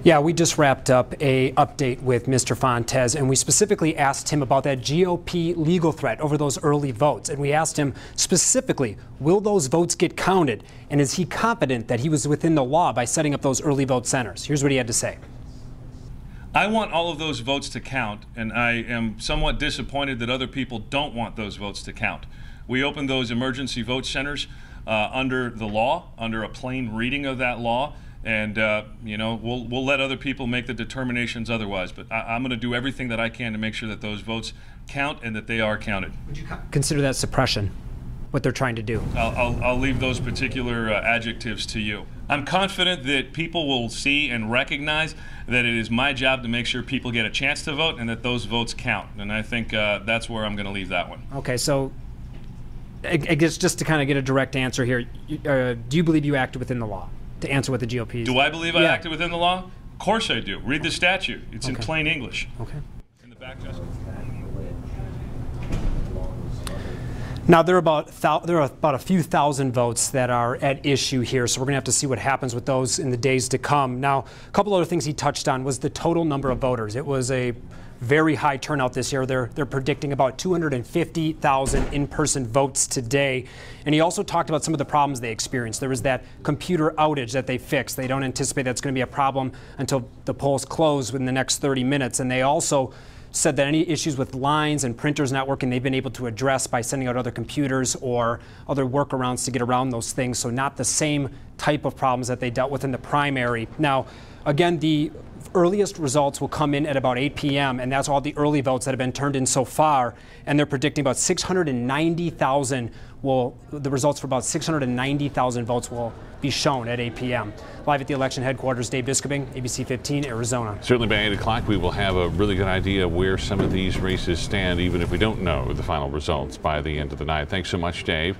Yeah, we just wrapped up a update with Mr. Fontes, and we specifically asked him about that GOP legal threat over those early votes. And we asked him specifically, will those votes get counted? And is he confident that he was within the law by setting up those early vote centers? Here's what he had to say. I want all of those votes to count, and I am somewhat disappointed that other people don't want those votes to count. We opened those emergency vote centers under the law, under a plain reading of that law. And you know, we'll let other people make the determinations otherwise. But I'm going to do everything that I can to make sure that those votes count and that they are counted. Would you consider that suppression, what they're trying to do? I'll leave those particular adjectives to you. I'm confident that people will see and recognize that it is my job to make sure people get a chance to vote and that those votes count. And I think that's where I'm going to leave that one. Okay, so I guess just to kind of get a direct answer here, do you believe you acted within the law? To answer what the GOP is. Do I believe I acted within the law? Of course I do. Read the statute. It's in plain English. Okay. In the back, Justice. Now there are about a few thousand votes that are at issue here, so we're going to have to see what happens with those in the days to come. Now, a couple other things he touched on was the total number of voters. It was a very high turnout this year. They're predicting about 250,000 in-person votes today. And he also talked about some of the problems they experienced. There was that computer outage that they fixed. They don't anticipate that's going to be a problem until the polls close within the next 30 minutes. And they also said that any issues with lines and printers not working, they've been able to address by sending out other computers or other workarounds to get around those things. So not the same type of problems that they dealt with in the primary. Now, again, the earliest results will come in at about 8 p.m., and that's all the early votes that have been turned in so far. And they're predicting about 690,000 the results for about 690,000 votes will be shown at 8 p.m. Live at the election headquarters, Dave Biskobing, ABC 15, Arizona. Certainly by 8 o'clock, we will have a really good idea where some of these races stand, even if we don't know the final results by the end of the night. Thanks so much, Dave.